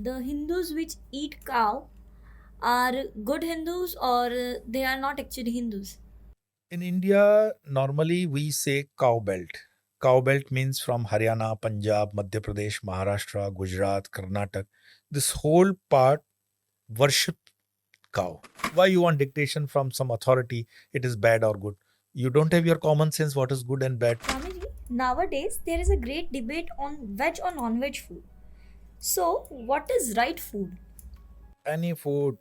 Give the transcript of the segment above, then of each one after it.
the Hindus which eat cow are good Hindus or they are not actually Hindus? In India, normally we say cow belt. Cow belt means from Haryana, Punjab, Madhya Pradesh, Maharashtra, Gujarat, Karnataka. This whole part worship cow. Why you want dictation from some authority? It is bad or good. You don't have your common sense what is good and bad. Swamiji, nowadays there is a great debate on veg or non-veg food. So, what is right food? Any food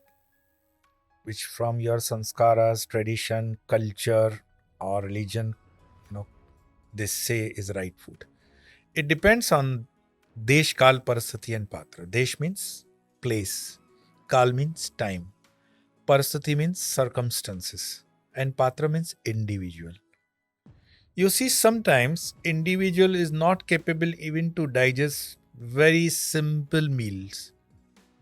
which from your sanskaras, tradition, culture, or religion, you know, they say is right food. It depends on Desh, Kal, Parasthiti, and Patra. Desh means place, Kal means time, Parasthiti means circumstances, and Patra means individual. You see, sometimes individual is not capable even to digest very simple meals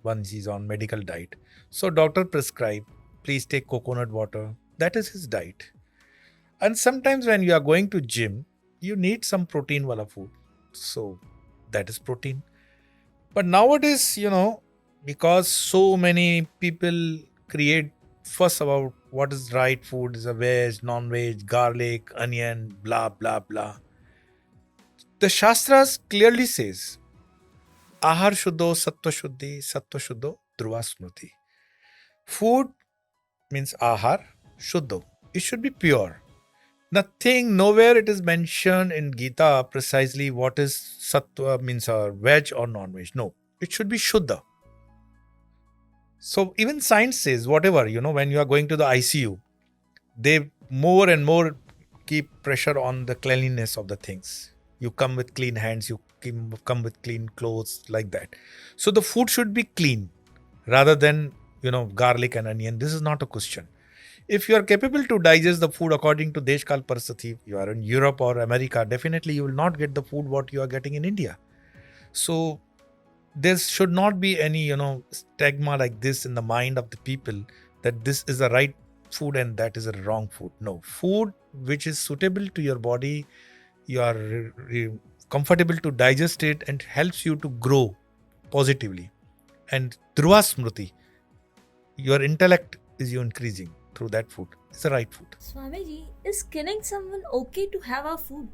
once he's on medical diet. So doctor prescribe, please take coconut water. That is his diet. And sometimes when you are going to gym, you need some protein wala food. So that is protein. But nowadays, because so many people create fuss about what is right food, is a veg, non-veg, garlic, onion, blah blah blah. The Shastras clearly says Ahar Sattva Shuddho, Dhruva Smriti. Food means Ahar, Shuddho. It should be pure. Nothing, nowhere it is mentioned in Gita precisely what is Sattva means veg or non-veg. No, it should be Shuddha. So even science says whatever, when you are going to the ICU, they more and more keep pressure on the cleanliness of the things. You come with clean hands, you come with clean clothes, like that. So the food should be clean rather than, garlic and onion. This is not a question. If you are capable to digest the food according to Deshkal Parasati, you are in Europe or America, definitely you will not get the food what you are getting in India. So there should not be any stigma like this in the mind of the people that this is the right food and that is a wrong food. No, food which is suitable to your body, you are comfortable to digest it and helps you to grow positively. And Dhruva Smriti, your intellect is you increasing through that food. It's the right food. Swamiji, is killing someone okay to have our food?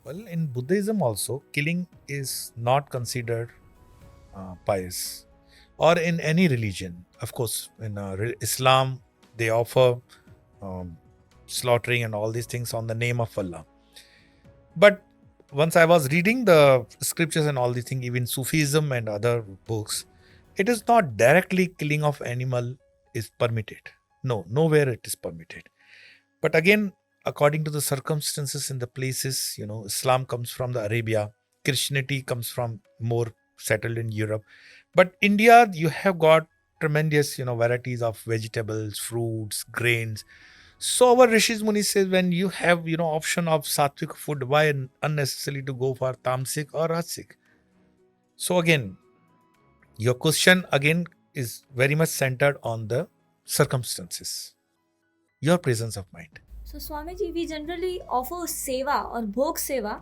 Well, in Buddhism also, killing is not considered pious, or in any religion. Of course, in Islam, they offer um, slaughtering and all these things on the name of Allah. But once I was reading the scriptures and all these things, even Sufism and other books, it is not directly killing of animal is permitted. No, nowhere it is permitted. But again, according to the circumstances in the places, Islam comes from the Arabia, Christianity comes from more settled in Europe. But India, you have got tremendous, varieties of vegetables, fruits, grains. So our Rishis Muni says when you have, option of sattvic food, why unnecessarily to go for tamasic or rajasic? So again, your question again is very much centered on the circumstances, your presence of mind. So, Swamiji, we generally offer seva or bhog seva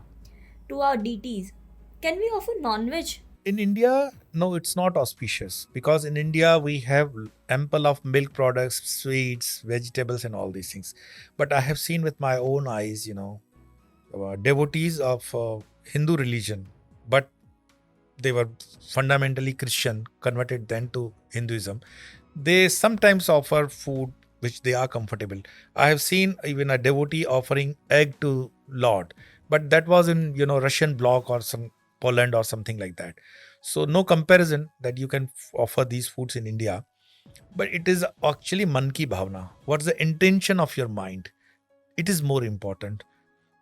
to our deities. Can we offer non-veg? In India, no, it's not auspicious because in India we have ample of milk products, sweets, vegetables, and all these things. But I have seen with my own eyes, devotees of Hindu religion, but they were fundamentally Christian, converted then to Hinduism. They sometimes offer food which they are comfortable. I have seen even a devotee offering egg to Lord, but that was in Russian bloc or some Poland or something like that. So no comparison that you can offer these foods in India, but it is actually man ki bhavna. What's the intention of your mind? It is more important.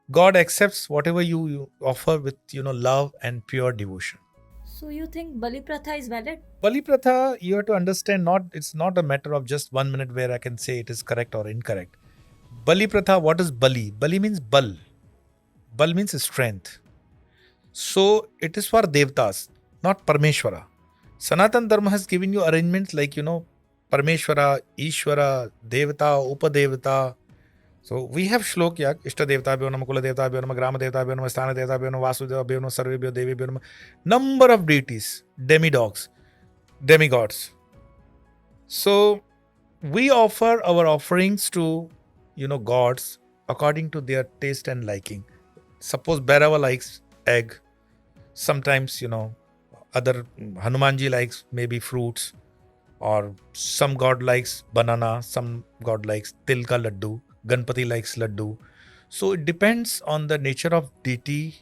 God accepts whatever you offer with love and pure devotion. So, you think Bali Pratha is valid? Bali Pratha, you have to understand, not it's not a matter of just 1 minute where I can say it is correct or incorrect. Bali Pratha, what is Bali? Bali means bal. Bal means strength. So it is for devtas, not Parmeshwara. Sanatan Dharma has given you arrangements like, Parmeshwara, Ishwara, Devata, Upadevata. So we have shlok yak, Ishta Devata Bhyo Nama, Kula Devata Bhyo Nama, Grama Devata Bhyo Nama, Sthana Devata Bhyo Nama, Vasudeva Bhyo Nama, Sarve Bhyo Devi Bhyo Nama. Number of deities, demidogs. demigods. So we offer our offerings to, gods according to their taste and liking. Suppose Bhairava likes egg. Sometimes, other Hanumanji likes maybe fruits, or some god likes banana, some god likes til ka laddu, Ganpati likes laddu. So it depends on the nature of deity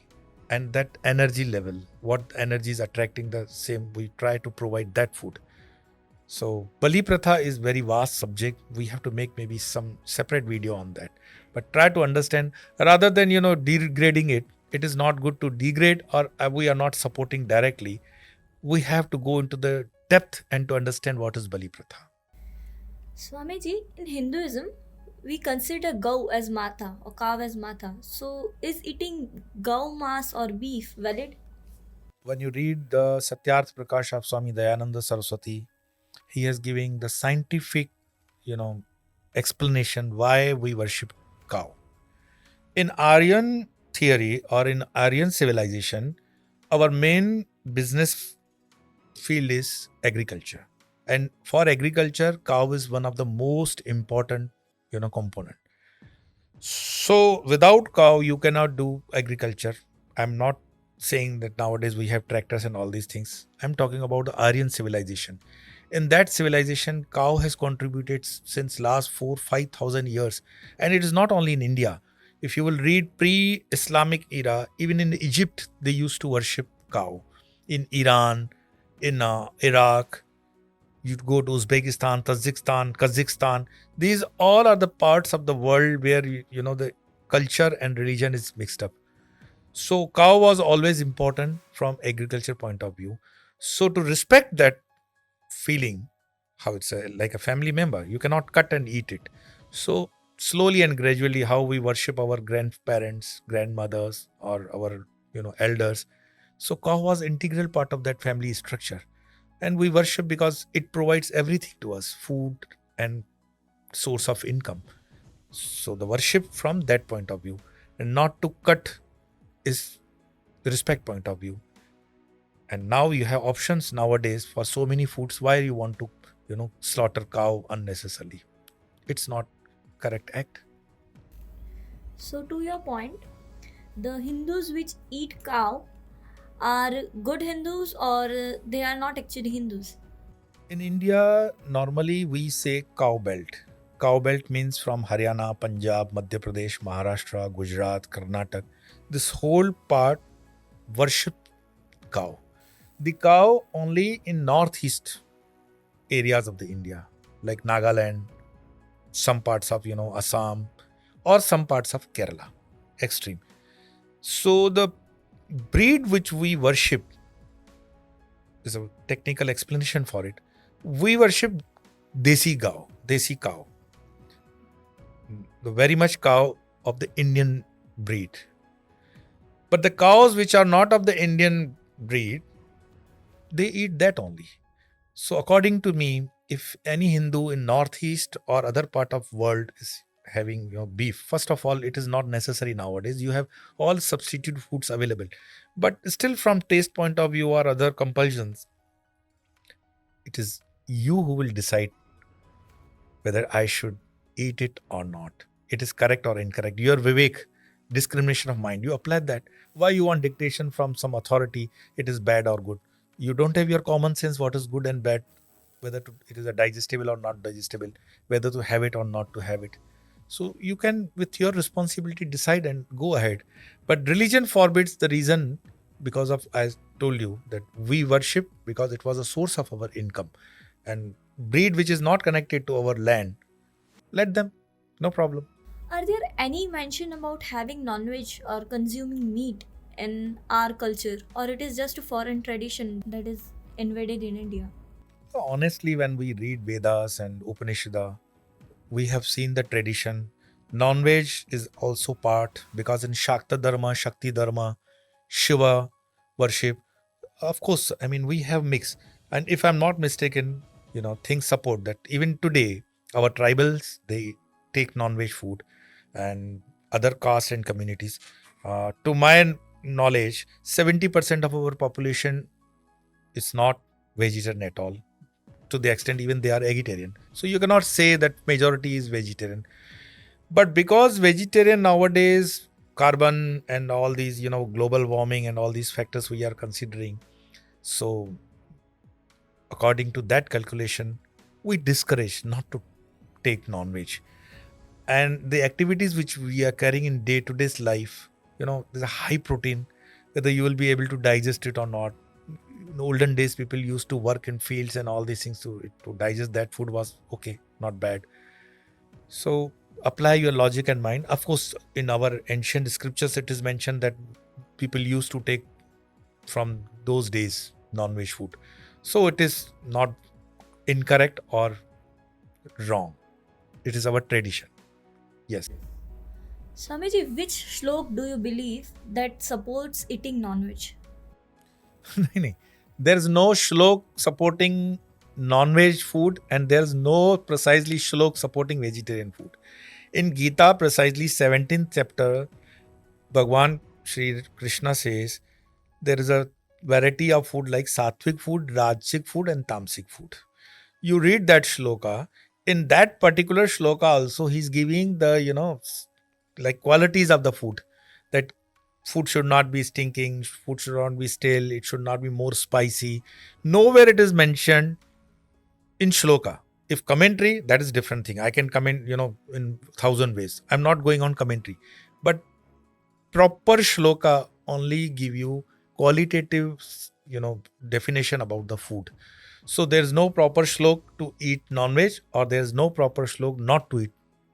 and that energy level. What energy is attracting the same, we try to provide that food. So Bali Pratha is very vast subject. We have to make maybe some separate video on that. But try to understand rather than degrading it. It is not good to degrade, or we are not supporting directly. We have to go into the depth and to understand what is Bali Pratha. Swamiji, in Hinduism, we consider Gau as Mata or cow as Mata. So, is eating Gau mass or beef valid? When you read the Satyarth Prakash of Swami Dayananda Saraswati, he is giving the scientific, explanation why we worship cow. In Aryan theory or in Aryan civilization, our main business field is agriculture. And for agriculture, cow is one of the most important, component. So without cow, you cannot do agriculture. I'm not saying that nowadays we have tractors and all these things. I'm talking about the Aryan civilization. In that civilization, cow has contributed since last 4-5,000 years, and it is not only in India. If you will read pre-Islamic era, even in Egypt they used to worship cow. In Iran, in Iraq, you go to Uzbekistan, Tajikistan, Kazakhstan. These all are the parts of the world where the culture and religion is mixed up. So cow was always important from agriculture point of view. So to respect that feeling, how it's like a family member, you cannot cut and eat it. So slowly and gradually, how we worship our grandparents, grandmothers, or our elders. So cow was integral part of that family structure. And we worship because it provides everything to us, food and source of income. So the worship from that point of view, and not to cut, is the respect point of view. And now you have options nowadays for so many foods. Why you want to slaughter cow unnecessarily? It's not correct act. So, to your point, the Hindus which eat cow are good Hindus or they are not actually Hindus? In India, normally we say cow belt. Cow belt means from Haryana, Punjab, Madhya Pradesh, Maharashtra, Gujarat, Karnataka. This whole part worship cow. The cow only in northeast areas of the India, like Nagaland, some parts of Assam, or some parts of Kerala, extreme. So the breed which we worship is a technical explanation for it. We worship desi cow, the very much cow of the Indian breed. But the cows which are not of the Indian breed, they eat that only. So according to me, if any Hindu in northeast or other part of world is having beef, first of all, it is not necessary nowadays. You have all substitute foods available. But still, from taste point of view or other compulsions, it is you who will decide whether I should eat it or not. It is correct or incorrect. Your Vivek, discrimination of mind, you apply that. Why you want dictation from some authority? It is bad or good. You don't have your common sense what is good and bad, whether it is a digestible or not digestible, whether to have it or not to have it. So you can, with your responsibility, decide and go ahead. But religion forbids the reason, because of, I told you, that we worship because it was a source of our income. And breed which is not connected to our land, let them, no problem. Are there any mention about having non-veg or consuming meat in our culture, or it is just a foreign tradition that is invaded in India? So honestly, when we read Vedas and Upanishada, we have seen the tradition. Non-veg is also part, because in Shakta Dharma, Shakti Dharma, Shiva worship, of course, I mean, we have mix. And if I'm not mistaken, things support that. Even today, our tribals, they take non-veg food, and other castes and communities. To my knowledge, 70% of our population is not vegetarian at all. to the extent even they are vegetarian. So you cannot say that majority is vegetarian. But because vegetarian nowadays, carbon and all these, global warming and all these factors we are considering. So according to that calculation, we discourage not to take non-veg. And the activities which we are carrying in day-to-day life, there's a high protein, whether you will be able to digest it or not. In olden days, people used to work in fields and all these things to digest that food was okay, not bad. So apply your logic and mind. Of course, in our ancient scriptures, it is mentioned that people used to take from those days non-veg food. So it is not incorrect or wrong. It is our tradition. Yes. Swamiji, which shlok do you believe that supports eating non-veg? nahi, nahi. There's no shlok supporting non-veg food and there's no precisely shlok supporting vegetarian food. In Gita, precisely 17th chapter, Bhagwan Sri Krishna says there is a variety of food like sattvic food, rajasic food and tamasic food. You read that shloka. In that particular shloka also, he's giving the, like qualities of the food. That food should not be stinking, food should not be stale, it should not be more spicy. Nowhere it is mentioned in shloka. If commentary, that is different thing. I can comment, in 1,000 ways. I'm not going on commentary. But proper shloka only give you qualitative, definition about the food. So there's no proper shlok to eat non-veg or there's no proper shlok not to eat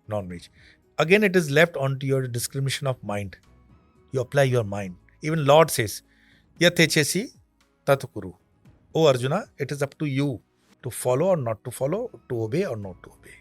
non-veg. Again, it is left onto your discrimination of mind. You apply your mind. Even Lord says, Yathechesi tatkuru. Oh Arjuna, it is up to you to follow or not to follow, to obey or not to obey.